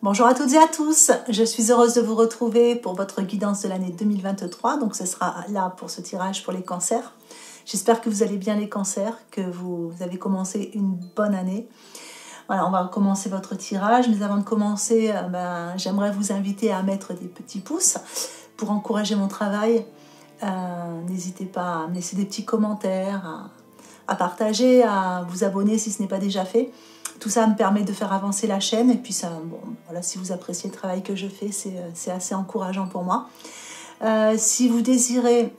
Bonjour à toutes et à tous, je suis heureuse de vous retrouver pour votre guidance de l'année 2023, donc ce sera là pour ce tirage pour les cancers. J'espère que vous allez bien les cancers, que vous avez commencé une bonne année. Voilà, on va commencer votre tirage, mais avant de commencer, j'aimerais vous inviter à mettre des petits pouces pour encourager mon travail. N'hésitez pas à me laisser des petits commentaires, à partager, à vous abonner si ce n'est pas déjà fait. Tout ça me permet de faire avancer la chaîne et puis ça, bon, voilà, si vous appréciez le travail que je fais, c'est assez encourageant pour moi. Si vous désirez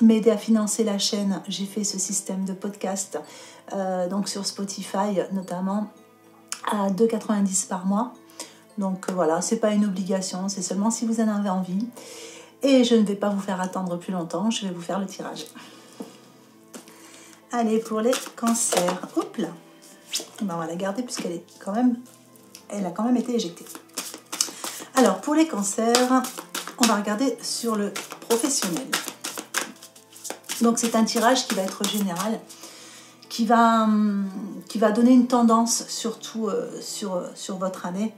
m'aider à financer la chaîne, j'ai fait ce système de podcast donc sur Spotify notamment à 2,90 € par mois. Donc voilà, c'est pas une obligation, c'est seulement si vous en avez envie. Et je ne vais pas vous faire attendre plus longtemps, je vais vous faire le tirage. Allez, pour les cancers, hop là. On va la garder puisqu'elle est elle a quand même été éjectée. Alors, pour les cancers, on va regarder sur le professionnel. Donc, c'est un tirage qui va être général, qui va donner une tendance surtout sur votre année.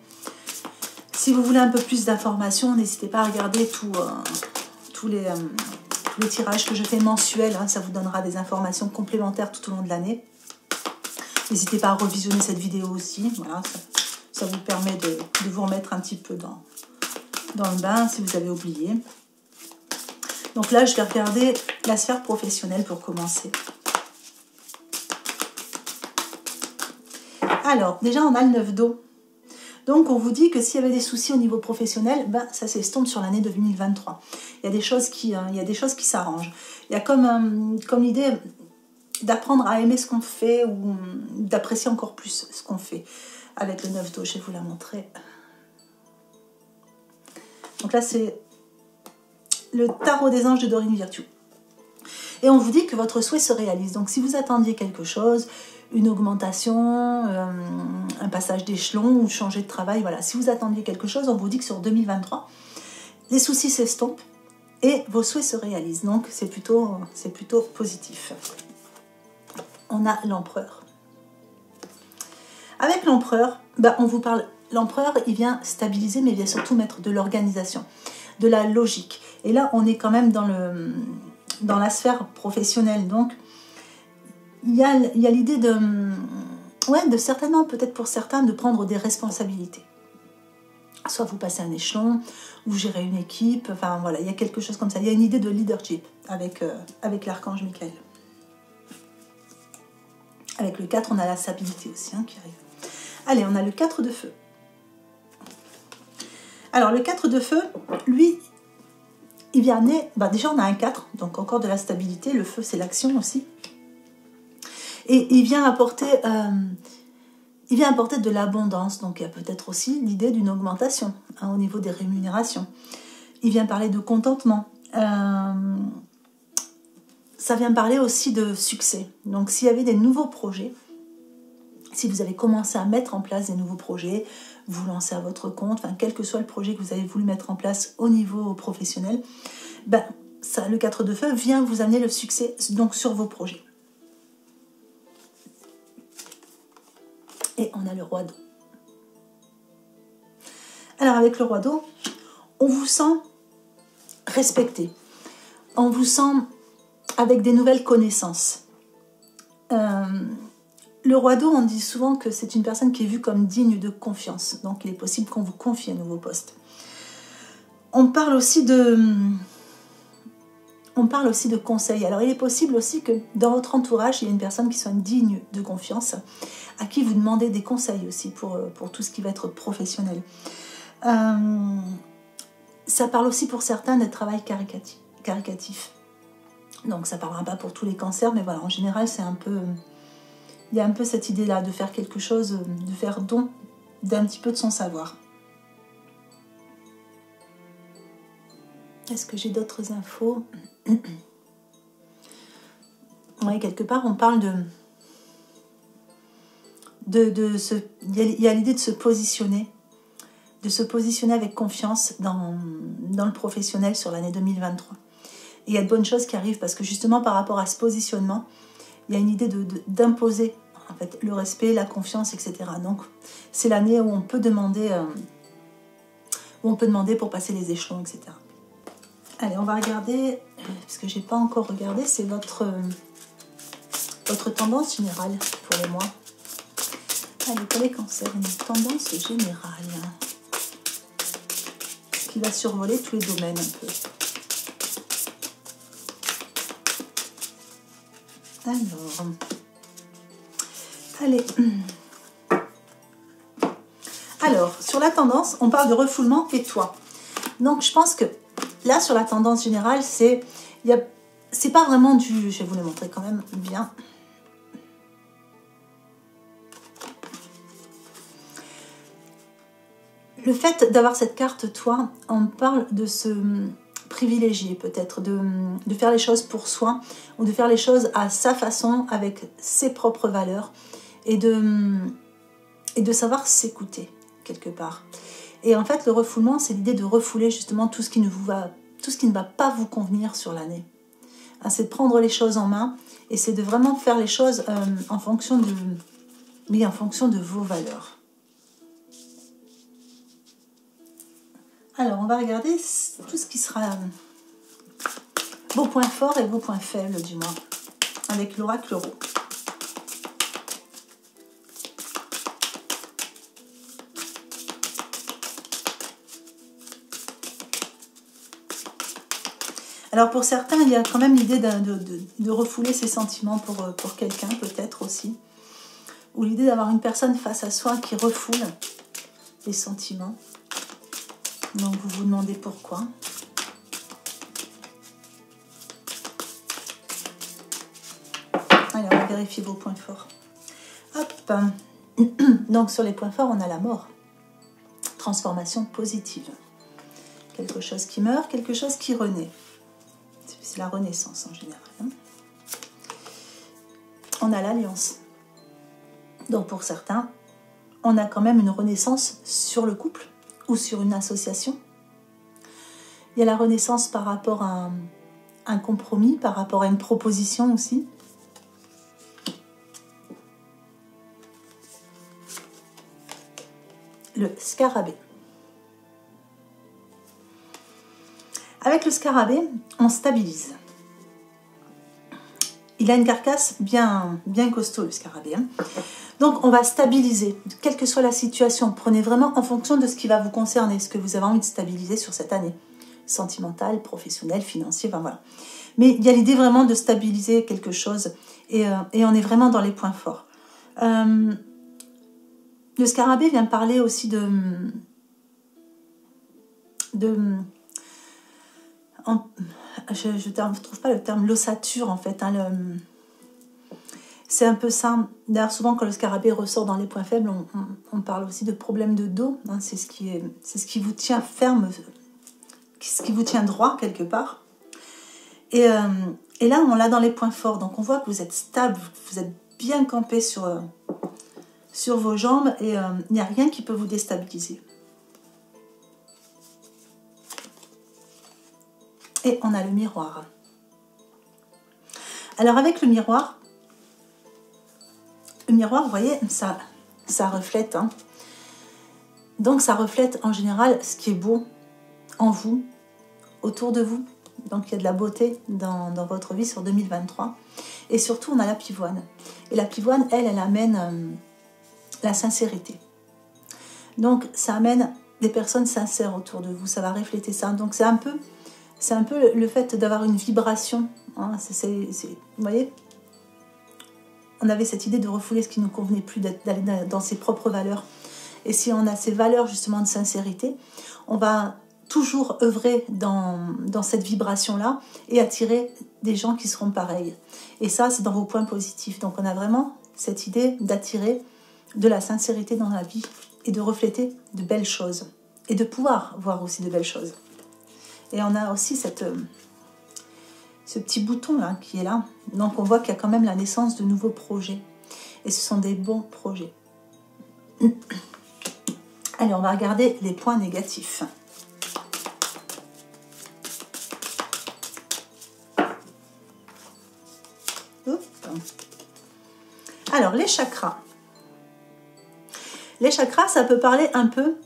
Si vous voulez un peu plus d'informations, n'hésitez pas à regarder tous les tirages que je fais mensuels. Ça vous donnera des informations complémentaires tout au long de l'année. N'hésitez pas à revisionner cette vidéo aussi. Voilà, ça vous permet de vous remettre un petit peu dans le bain si vous avez oublié. Donc là, je vais regarder la sphère professionnelle pour commencer. Alors, déjà, on a le 9 d'eau. Donc, on vous dit que s'il y avait des soucis au niveau professionnel, ça s'estompe sur l'année 2023. Il y a des choses qui s'arrangent. Il y a comme l'idée d'apprendre à aimer ce qu'on fait ou d'apprécier encore plus ce qu'on fait. Avec le 9 d'eau, je vais vous la montrer. Donc là, c'est le tarot des anges de Dorine Virtue. Et on vous dit que votre souhait se réalise. Donc si vous attendiez quelque chose, une augmentation, un passage d'échelon ou changer de travail, voilà. Si vous attendiez quelque chose, on vous dit que sur 2023, les soucis s'estompent et vos souhaits se réalisent. Donc c'est plutôt positif. On a l'empereur. Avec l'empereur, on vous parle. L'empereur, il vient stabiliser, mais il vient surtout mettre de l'organisation, de la logique. Et là, on est quand même dans la sphère professionnelle. Donc, il y a l'idée de certainement, peut-être pour certains, de prendre des responsabilités. Soit vous passez un échelon, vous gérez une équipe, enfin voilà, il y a quelque chose comme ça. Il y a une idée de leadership avec l'archange Michael. Avec le 4, on a la stabilité aussi qui arrive. Allez, on a le 4 de feu. Alors, le 4 de feu, lui, il vient amener... déjà, on a un 4, donc encore de la stabilité. Le feu, c'est l'action aussi. Et il vient apporter de l'abondance. Donc, il y a peut-être aussi l'idée d'une augmentation au niveau des rémunérations. Il vient parler de contentement. Ça vient parler aussi de succès. Donc, s'il y avait des nouveaux projets, si vous avez commencé à mettre en place des nouveaux projets, vous lancez à votre compte, quel que soit le projet que vous avez voulu mettre en place au niveau professionnel, le 4 de feu vient vous amener le succès donc sur vos projets. Et on a le roi d'eau. Alors, avec le roi d'eau, on vous sent respecté. On vous sent avec des nouvelles connaissances. Le roi d'eau, on dit souvent que c'est une personne qui est vue comme digne de confiance. Donc, il est possible qu'on vous confie un nouveau poste. On parle aussi de conseils. Alors, il est possible aussi que dans votre entourage, il y ait une personne qui soit digne de confiance, à qui vous demandez des conseils aussi pour tout ce qui va être professionnel. Ça parle aussi pour certains de travail caricatif. Donc, ça ne parlera pas pour tous les cancers, mais voilà, en général, c'est un peu... Il y a un peu cette idée-là de faire quelque chose, de faire don d'un petit peu de son savoir. Est-ce que j'ai d'autres infos? Oui, quelque part, on parle il y a l'idée de se positionner avec confiance dans le professionnel sur l'année 2023. Et il y a de bonnes choses qui arrivent parce que justement, par rapport à ce positionnement, il y a une idée d'imposer en fait, le respect, la confiance, etc. Donc, c'est l'année où on peut demander Ou on peut demander pour passer les échelons, etc. Allez, on va regarder, parce que j'ai pas encore regardé, c'est votre tendance générale pour les mois. Allez, pour les cancers, une tendance générale qui va survoler tous les domaines un peu. Alors, allez. Alors, sur la tendance, on parle de refoulement et toi. Donc, je pense que là, sur la tendance générale, c'est pas vraiment du... Je vais vous le montrer quand même bien. Le fait d'avoir cette carte toi, on parle de se privilégier peut-être, de faire les choses pour soi ou de faire les choses à sa façon avec ses propres valeurs et de savoir s'écouter quelque part. Et en fait, le refoulement, c'est l'idée de refouler justement tout ce qui ne va pas vous convenir sur l'année. C'est de prendre les choses en main et c'est de vraiment faire les choses en fonction de vos valeurs. Alors, on va regarder tout ce qui sera vos points forts et vos points faibles du mois, avec l'oracle Euro. Alors, pour certains, il y a quand même l'idée de refouler ses sentiments pour quelqu'un, peut-être aussi. Ou l'idée d'avoir une personne face à soi qui refoule les sentiments. Donc, vous vous demandez pourquoi. Allez, on va vérifier vos points forts. Hop. Donc, sur les points forts, on a la mort. Transformation positive. Quelque chose qui meurt, quelque chose qui renaît. C'est la renaissance en général. On a l'alliance. Donc, pour certains, on a quand même une renaissance sur le couple ou sur une association. Il y a la renaissance par rapport à un compromis, par rapport à une proposition aussi. Le scarabée. Avec le scarabée, on stabilise. Il a une carcasse bien costaud, le scarabée. Donc, on va stabiliser, quelle que soit la situation. Prenez vraiment en fonction de ce qui va vous concerner, ce que vous avez envie de stabiliser sur cette année. Sentimental, professionnel, financier, ben voilà. Mais il y a l'idée vraiment de stabiliser quelque chose et on est vraiment dans les points forts. Le scarabée vient parler aussi je ne trouve pas le terme, l'ossature en fait. C'est un peu ça. D'ailleurs, souvent quand le scarabée ressort dans les points faibles, on parle aussi de problèmes de dos. C'est ce qui vous tient ferme, ce qui vous tient droit quelque part. Et là, on l'a dans les points forts. Donc on voit que vous êtes stable, vous êtes bien campé sur vos jambes et il n'y a rien qui peut vous déstabiliser. Et on a le miroir. Alors avec le miroir, vous voyez, ça reflète. Donc ça reflète en général ce qui est beau en vous, autour de vous. Donc il y a de la beauté dans votre vie sur 2023. Et surtout, on a la pivoine. Et la pivoine, elle amène la sincérité. Donc ça amène des personnes sincères autour de vous. Ça va refléter ça. Donc c'est un peu le fait d'avoir une vibration. Vous voyez, on avait cette idée de refouler ce qui ne nous convenait plus, d'aller dans ses propres valeurs. Et si on a ces valeurs justement de sincérité, on va toujours œuvrer dans cette vibration-là et attirer des gens qui seront pareils. Et ça, c'est dans vos points positifs. Donc on a vraiment cette idée d'attirer de la sincérité dans la vie et de refléter de belles choses. Et de pouvoir voir aussi de belles choses. Et on a aussi ce petit bouton-là qui est là. Donc on voit qu'il y a quand même la naissance de nouveaux projets. Et ce sont des bons projets. Allez, on va regarder les points négatifs. Alors, les chakras. Les chakras, ça peut parler un peu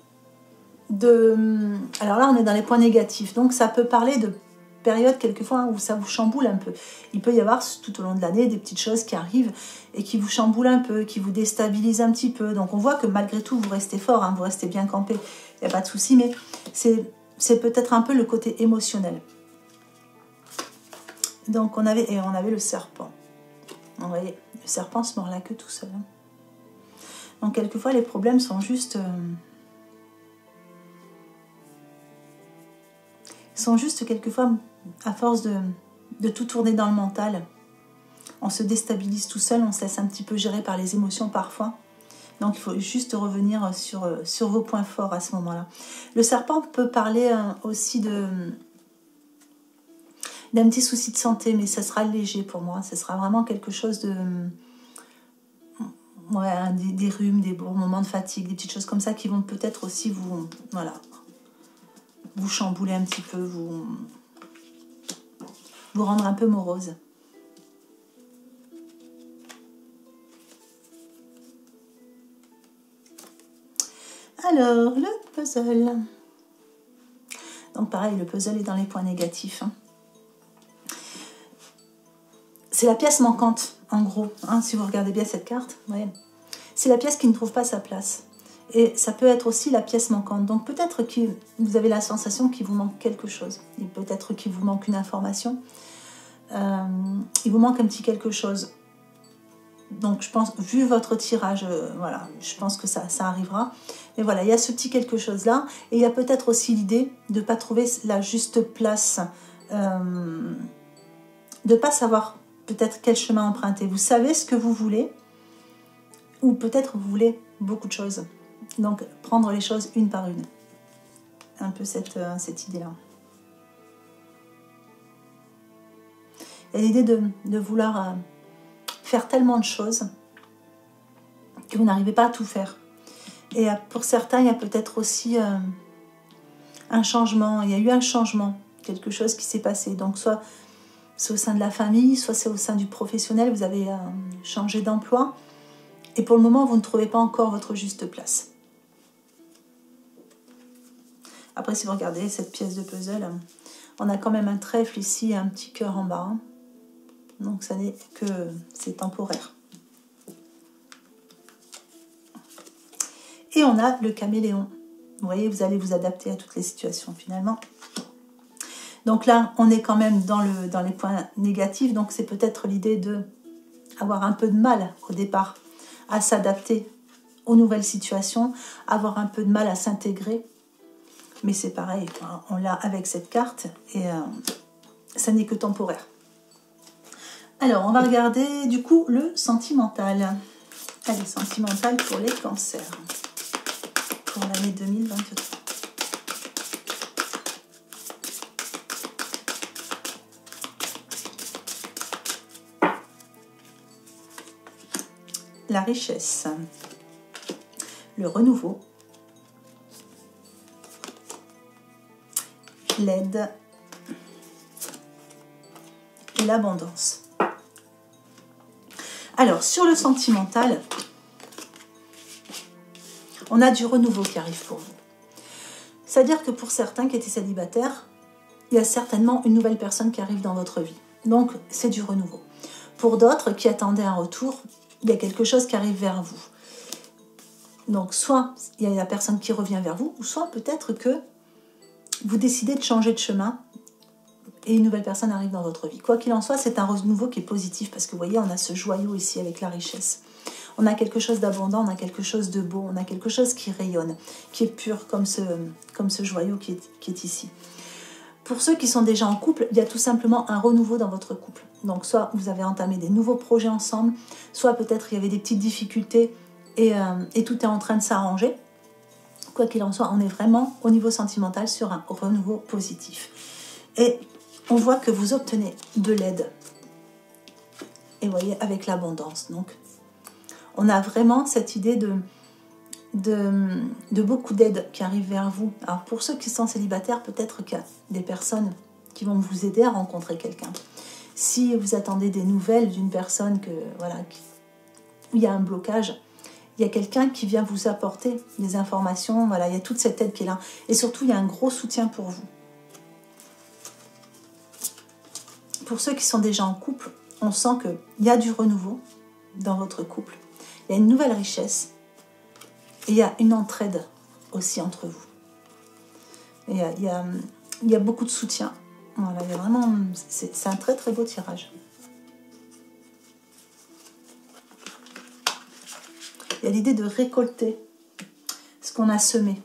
Alors là, on est dans les points négatifs. Donc, ça peut parler de périodes, quelquefois, où ça vous chamboule un peu. Il peut y avoir, tout au long de l'année, des petites choses qui arrivent et qui vous chamboulent un peu, qui vous déstabilisent un petit peu. Donc, on voit que malgré tout, vous restez fort, hein, vous restez bien campé. Il n'y a pas de souci, mais c'est peut-être un peu le côté émotionnel. Donc, on avait le serpent. Vous voyez, le serpent se mord la queue tout seul. Hein. Donc, quelquefois, les problèmes sont juste... sont juste quelquefois, à force de tout tourner dans le mental, on se déstabilise tout seul, on se laisse un petit peu gérer par les émotions parfois. Donc il faut juste revenir sur vos points forts à ce moment-là. Le serpent peut parler aussi d'un petit souci de santé, mais ça sera léger pour moi. Ce sera vraiment quelque chose de... Ouais, des rhumes, des bons moments de fatigue, des petites choses comme ça qui vont peut-être aussi vous... Voilà. Vous chambouler un petit peu, vous rendre un peu morose. Alors, le puzzle. Donc pareil, le puzzle est dans les points négatifs. Hein. C'est la pièce manquante, en gros. Hein, si vous regardez bien cette carte, ouais. C'est la pièce qui ne trouve pas sa place. Et ça peut être aussi la pièce manquante. Donc peut-être que vous avez la sensation qu'il vous manque quelque chose. Peut-être qu'il vous manque une information. Il vous manque un petit quelque chose. Donc je pense, vu votre tirage, voilà, je pense que ça arrivera. Mais voilà, il y a ce petit quelque chose là. Et il y a peut-être aussi l'idée de ne pas trouver la juste place. De ne pas savoir peut-être quel chemin emprunter. Vous savez ce que vous voulez. Ou peut-être vous voulez beaucoup de choses. Donc, prendre les choses une par une. Un peu cette idée-là. Il y a l'idée de vouloir faire tellement de choses que vous n'arrivez pas à tout faire. Et pour certains, il y a peut-être aussi un changement. Il y a eu un changement, quelque chose qui s'est passé. Donc, soit c'est au sein de la famille, soit c'est au sein du professionnel. Vous avez changé d'emploi. Et pour le moment, vous ne trouvez pas encore votre juste place. Après, si vous regardez cette pièce de puzzle, on a quand même un trèfle ici et un petit cœur en bas. Donc, ça n'est que c'est temporaire. Et on a le caméléon. Vous voyez, vous allez vous adapter à toutes les situations finalement. Donc là, on est quand même dans les points négatifs. Donc, c'est peut-être l'idée d'avoir un peu de mal au départ à s'adapter aux nouvelles situations, avoir un peu de mal à s'intégrer. Mais c'est pareil, on l'a avec cette carte et ça n'est que temporaire. Alors, on va regarder du coup le sentimental. Allez, sentimental pour les cancers. Pour l'année 2023. La richesse. Le renouveau. L'aide et l'abondance. Alors, sur le sentimental, on a du renouveau qui arrive pour vous. C'est-à-dire que pour certains qui étaient célibataires, il y a certainement une nouvelle personne qui arrive dans votre vie. Donc, c'est du renouveau. Pour d'autres qui attendaient un retour, il y a quelque chose qui arrive vers vous. Donc, soit il y a la personne qui revient vers vous, ou soit peut-être que vous décidez de changer de chemin et une nouvelle personne arrive dans votre vie. Quoi qu'il en soit, c'est un renouveau qui est positif parce que vous voyez, on a ce joyau ici avec la richesse. On a quelque chose d'abondant, on a quelque chose de beau, on a quelque chose qui rayonne, qui est pur comme ce joyau qui est ici. Pour ceux qui sont déjà en couple, il y a tout simplement un renouveau dans votre couple. Donc soit vous avez entamé des nouveaux projets ensemble, soit peut-être il y avait des petites difficultés et tout est en train de s'arranger. Quoi qu'il en soit, on est vraiment au niveau sentimental sur un renouveau positif. Et on voit que vous obtenez de l'aide. Et vous voyez, avec l'abondance. Donc, on a vraiment cette idée de beaucoup d'aide qui arrive vers vous. Alors, pour ceux qui sont célibataires, peut-être qu'il y a des personnes qui vont vous aider à rencontrer quelqu'un. Si vous attendez des nouvelles d'une personne où il y a un blocage, il y a quelqu'un qui vient vous apporter des informations. Voilà, il y a toute cette aide qui est là. Et surtout, il y a un gros soutien pour vous. Pour ceux qui sont déjà en couple, on sent qu'il y a du renouveau dans votre couple. Il y a une nouvelle richesse. Et il y a une entraide aussi entre vous. Et il y a beaucoup de soutien. Voilà, il y a vraiment, c'est un très très beau tirage. Il y a l'idée de récolter ce qu'on a semé.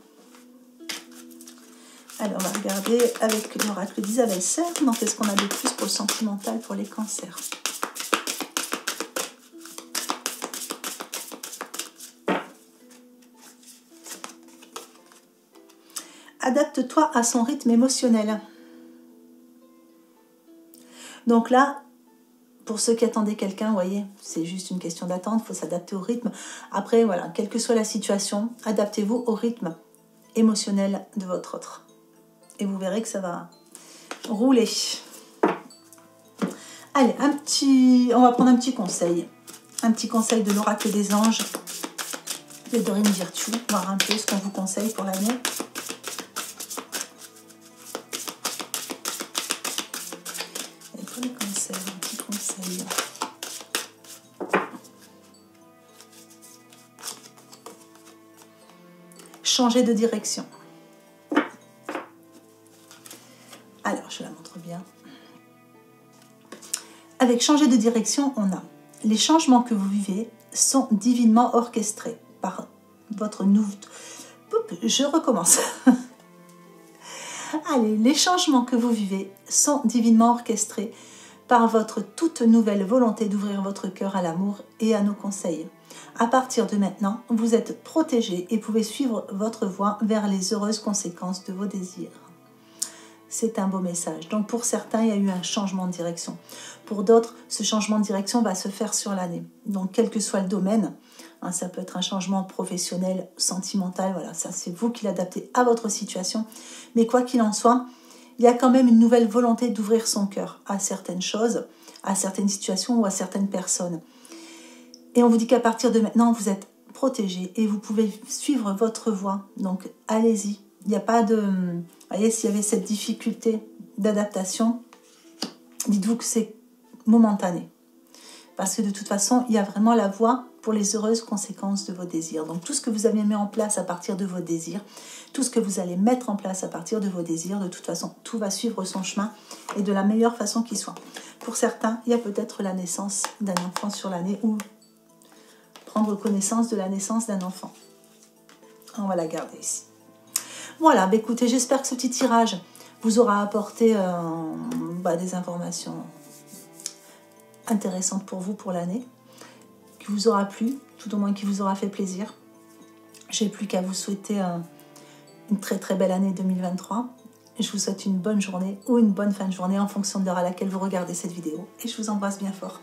Alors, on va regarder avec l'oracle d'Isabelle Serre. Donc, qu'est-ce qu'on a de plus pour le sentimental pour les cancers? Adapte-toi à son rythme émotionnel. Donc là, pour ceux qui attendaient quelqu'un, vous voyez, c'est juste une question d'attente, il faut s'adapter au rythme. Après, voilà, quelle que soit la situation, adaptez-vous au rythme émotionnel de votre autre. Et vous verrez que ça va rouler. Allez, on va prendre un petit conseil. Un petit conseil de l'oracle des anges de Dorine Virtue. Voir un peu ce qu'on vous conseille pour l'année. Et pour les conseils, un petit conseil. Changer de direction. Alors, je la montre bien. Avec changer de direction, on a les changements que vous vivez sont divinement orchestrés par votre nouveau... Je recommence. Allez, les changements que vous vivez sont divinement orchestrés par votre toute nouvelle volonté d'ouvrir votre cœur à l'amour et à nos conseils. À partir de maintenant, vous êtes protégé et pouvez suivre votre voie vers les heureuses conséquences de vos désirs. C'est un beau message. Donc pour certains, il y a eu un changement de direction. Pour d'autres, ce changement de direction va se faire sur l'année. Donc quel que soit le domaine, hein, ça peut être un changement professionnel, sentimental, voilà, ça c'est vous qui l'adaptez à votre situation. Mais quoi qu'il en soit, il y a quand même une nouvelle volonté d'ouvrir son cœur à certaines choses, à certaines situations ou à certaines personnes. Et on vous dit qu'à partir de maintenant, vous êtes protégé et vous pouvez suivre votre voie. Donc allez-y. Il n'y a pas de... Vous voyez, s'il y avait cette difficulté d'adaptation, dites-vous que c'est momentané. Parce que de toute façon, il y a vraiment la voie pour les heureuses conséquences de vos désirs. Donc tout ce que vous avez mis en place à partir de vos désirs, tout ce que vous allez mettre en place à partir de vos désirs, de toute façon, tout va suivre son chemin et de la meilleure façon qui soit. Pour certains, il y a peut-être la naissance d'un enfant sur l'année ou prendre connaissance de la naissance d'un enfant. On va la garder ici. Voilà, bah écoutez, j'espère que ce petit tirage vous aura apporté des informations intéressantes pour vous pour l'année, qui vous aura plu, tout au moins qui vous aura fait plaisir. J'ai plus qu'à vous souhaiter une très très belle année 2023. Je vous souhaite une bonne journée ou une bonne fin de journée en fonction de l'heure à laquelle vous regardez cette vidéo. Et je vous embrasse bien fort.